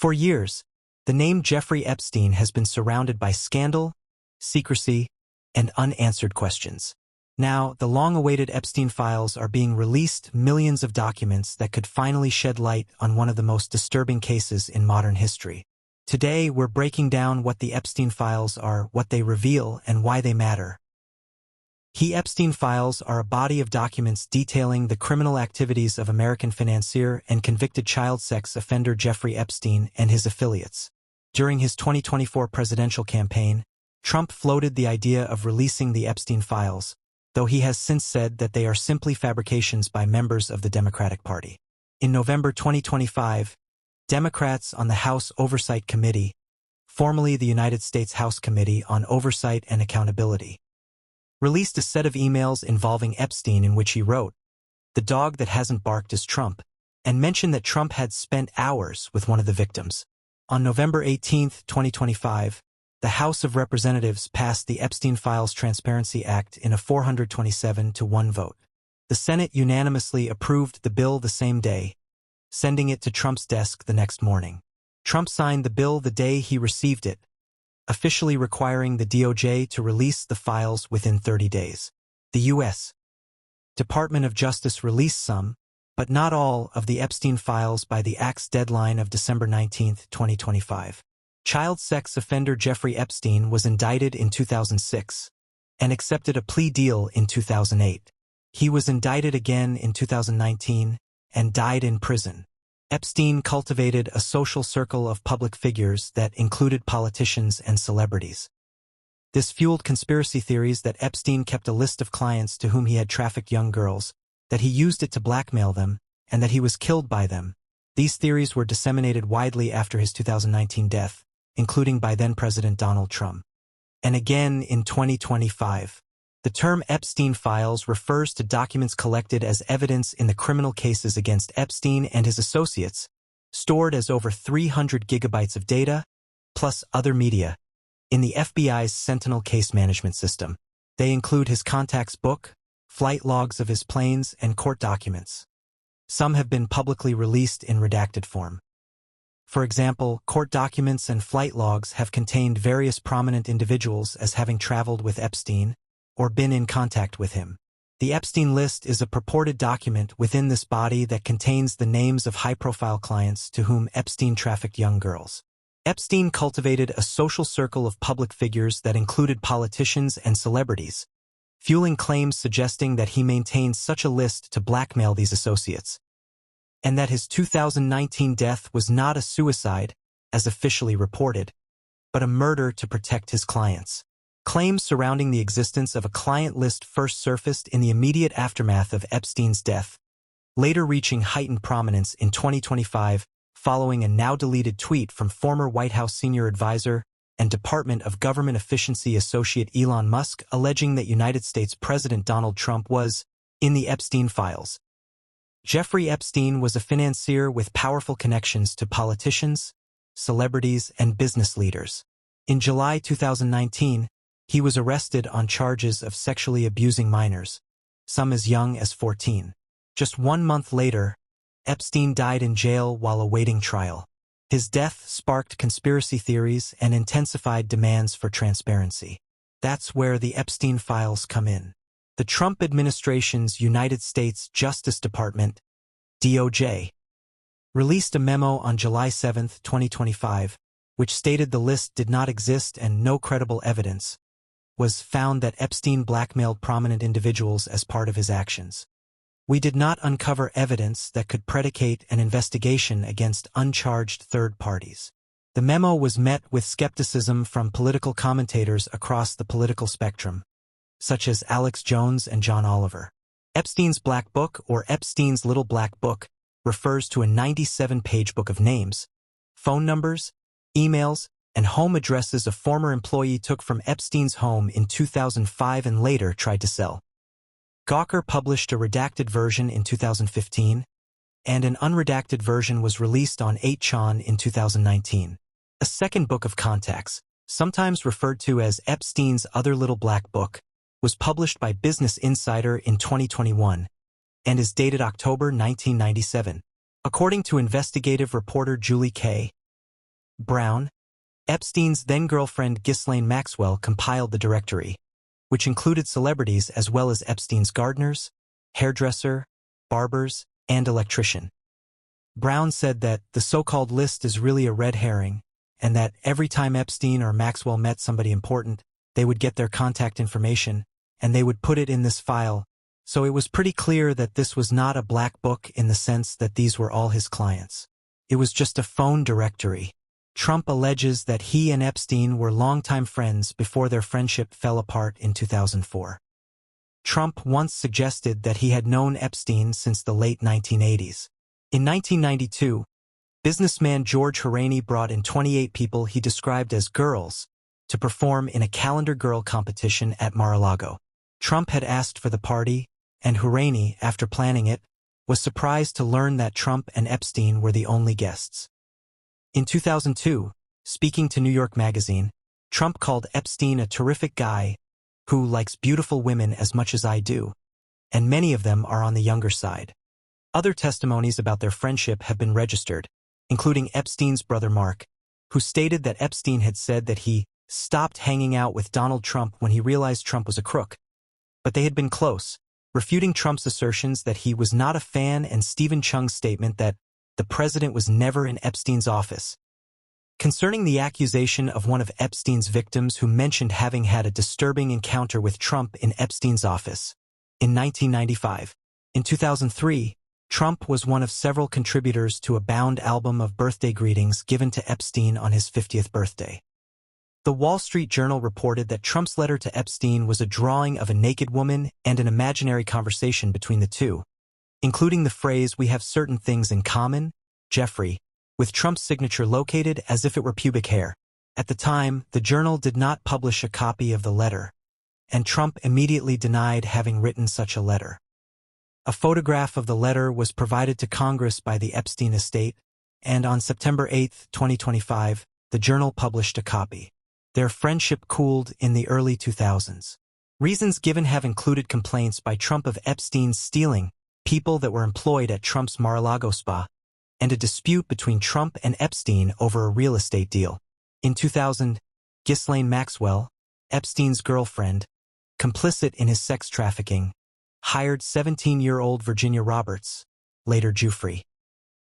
For years, the name Jeffrey Epstein has been surrounded by scandal, secrecy, and unanswered questions. Now, the long-awaited Epstein Files are being released, millions of documents that could finally shed light on one of the most disturbing cases in modern history. Today, we're breaking down what the Epstein Files are, what they reveal, and why they matter. The Epstein Files are a body of documents detailing the criminal activities of American financier and convicted child sex offender Jeffrey Epstein and his affiliates. During his 2024 presidential campaign, Trump floated the idea of releasing the Epstein Files, though he has since said that they are simply fabrications by members of the Democratic Party. In November 2025, Democrats on the House Oversight Committee, formerly the United States House Committee on Oversight and Accountability, released a set of emails involving Epstein in which he wrote, "The dog that hasn't barked is Trump," and mentioned that Trump had spent hours with one of the victims. On November 18, 2025, the House of Representatives passed the Epstein Files Transparency Act in a 427-1 vote. The Senate unanimously approved the bill the same day, sending it to Trump's desk the next morning. Trump signed the bill the day he received it, officially requiring the DOJ to release the files within 30 days. The U.S. Department of Justice released some, but not all, of the Epstein Files by the Act's deadline of December 19, 2025. Child sex offender Jeffrey Epstein was indicted in 2006 and accepted a plea deal in 2008. He was indicted again in 2019 and died in prison. Epstein cultivated a social circle of public figures that included politicians and celebrities. This fueled conspiracy theories that Epstein kept a list of clients to whom he had trafficked young girls, that he used it to blackmail them, and that he was killed by them. These theories were disseminated widely after his 2019 death, including by then-President Donald Trump. And again in 2025. The term Epstein Files refers to documents collected as evidence in the criminal cases against Epstein and his associates, stored as over 300 gigabytes of data, plus other media, in the FBI's Sentinel case management system. They include his contacts book, flight logs of his planes, and court documents. Some have been publicly released in redacted form. For example, court documents and flight logs have contained various prominent individuals as having traveled with Epstein or been in contact with him. The Epstein list is a purported document within this body that contains the names of high-profile clients to whom Epstein trafficked young girls. Epstein cultivated a social circle of public figures that included politicians and celebrities, fueling claims suggesting that he maintained such a list to blackmail these associates, and that his 2019 death was not a suicide, as officially reported, but a murder to protect his clients. Claims surrounding the existence of a client list first surfaced in the immediate aftermath of Epstein's death, later reaching heightened prominence in 2025 following a now-deleted tweet from former White House senior advisor and Department of Government Efficiency associate Elon Musk alleging that United States President Donald Trump was in the Epstein Files. Jeffrey Epstein was a financier with powerful connections to politicians, celebrities, and business leaders. In July 2019, he was arrested on charges of sexually abusing minors, some as young as 14. Just 1 month later, Epstein died in jail while awaiting trial. His death sparked conspiracy theories and intensified demands for transparency. That's where the Epstein Files come in. The Trump administration's United States Justice Department, DOJ, released a memo on July 7, 2025, which stated the list did not exist and no credible evidence was found that Epstein blackmailed prominent individuals as part of his actions. We did not uncover evidence that could predicate an investigation against uncharged third parties. The memo was met with skepticism from political commentators across the political spectrum, such as Alex Jones and John Oliver. Epstein's Black Book, or Epstein's Little Black Book, refers to a 97-page book of names, phone numbers, emails, and home addresses a former employee took from Epstein's home in 2005 and later tried to sell. Gawker published a redacted version in 2015, and an unredacted version was released on 8chan in 2019. A second book of contacts, sometimes referred to as Epstein's Other Little Black Book, was published by Business Insider in 2021 and is dated October 1997. According to investigative reporter Julie Kay, Brown, Epstein's then-girlfriend Ghislaine Maxwell compiled the directory, which included celebrities as well as Epstein's gardeners, hairdresser, barbers, and electrician. Brown said that the so-called list is really a red herring, and that every time Epstein or Maxwell met somebody important, they would get their contact information, and they would put it in this file, so it was pretty clear that this was not a black book in the sense that these were all his clients. It was just a phone directory. Trump alleges that he and Epstein were longtime friends before their friendship fell apart in 2004. Trump once suggested that he had known Epstein since the late 1980s. In 1992, businessman George Horaney brought in 28 people he described as girls to perform in a calendar girl competition at Mar-a-Lago. Trump had asked for the party, and Horaney, after planning it, was surprised to learn that Trump and Epstein were the only guests. In 2002, speaking to New York Magazine, Trump called Epstein a terrific guy who likes beautiful women as much as I do, and many of them are on the younger side. Other testimonies about their friendship have been registered, including Epstein's brother Mark, who stated that Epstein had said that he stopped hanging out with Donald Trump when he realized Trump was a crook. But they had been close, refuting Trump's assertions that he was not a fan and Stephen Chung's statement that the president was never in Epstein's office. Concerning the accusation of one of Epstein's victims who mentioned having had a disturbing encounter with Trump in Epstein's office in 1995. In 2003, Trump was one of several contributors to a bound album of birthday greetings given to Epstein on his 50th birthday. The Wall Street Journal reported that Trump's letter to Epstein was a drawing of a naked woman and an imaginary conversation between the two, including the phrase, "We have certain things in common, Jeffrey," with Trump's signature located as if it were pubic hair. At the time, the Journal did not publish a copy of the letter, and Trump immediately denied having written such a letter. A photograph of the letter was provided to Congress by the Epstein estate, and on September 8, 2025, the Journal published a copy. Their friendship cooled in the early 2000s. Reasons given have included complaints by Trump of Epstein stealing people that were employed at Trump's Mar-a-Lago spa, and a dispute between Trump and Epstein over a real estate deal. In 2000, Ghislaine Maxwell, Epstein's girlfriend, complicit in his sex trafficking, hired 17-year-old Virginia Roberts, later Giuffre,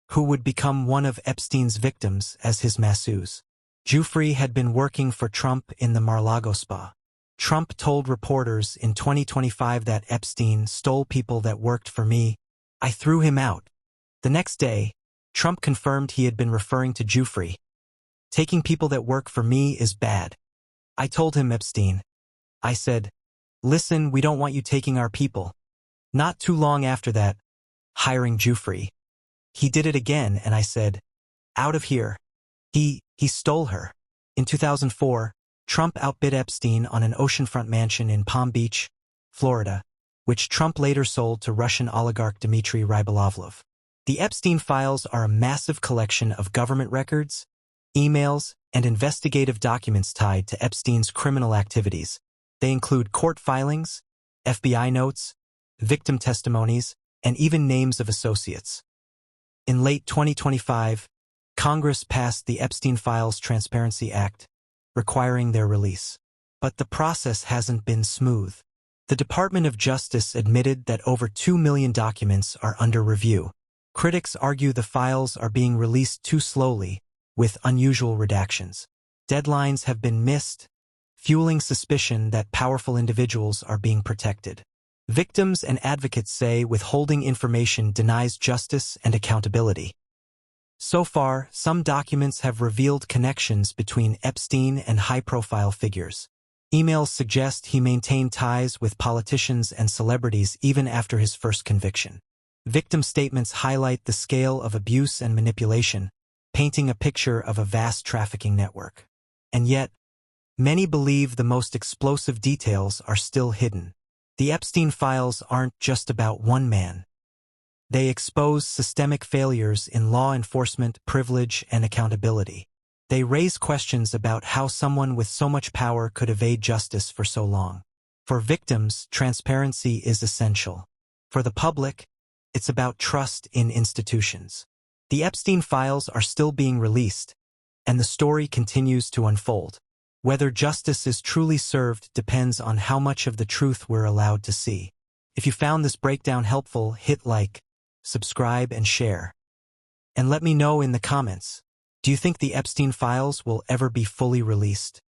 who would become one of Epstein's victims as his masseuse. Giuffre had been working for Trump in the Mar-a-Lago spa. Trump told reporters in 2025 that Epstein stole people that worked for me. I threw him out. The next day, Trump confirmed he had been referring to Giuffre. Taking people that work for me is bad. I told him, Epstein. I said, listen, we don't want you taking our people. Not too long after that, hiring Giuffre. He did it again, and I said, out of here. He stole her. In 2004, Trump outbid Epstein on an oceanfront mansion in Palm Beach, Florida, which Trump later sold to Russian oligarch Dmitry Rybolovlev. The Epstein Files are a massive collection of government records, emails, and investigative documents tied to Epstein's criminal activities. They include court filings, FBI notes, victim testimonies, and even names of associates. In late 2025, Congress passed the Epstein Files Transparency Act, requiring their release. But the process hasn't been smooth. The Department of Justice admitted that over 2 million documents are under review. Critics argue the files are being released too slowly, with unusual redactions. Deadlines have been missed, fueling suspicion that powerful individuals are being protected. Victims and advocates say withholding information denies justice and accountability. So far, some documents have revealed connections between Epstein and high-profile figures. Emails suggest he maintained ties with politicians and celebrities even after his first conviction. Victim statements highlight the scale of abuse and manipulation, painting a picture of a vast trafficking network. And yet, many believe the most explosive details are still hidden. The Epstein files aren't just about one man. They expose systemic failures in law enforcement, privilege, and accountability. They raise questions about how someone with so much power could evade justice for so long. For victims, transparency is essential. For the public, it's about trust in institutions. The Epstein files are still being released, and the story continues to unfold. Whether justice is truly served depends on how much of the truth we're allowed to see. If you found this breakdown helpful, hit like, subscribe, and share. And let me know in the comments, do you think the Epstein files will ever be fully released?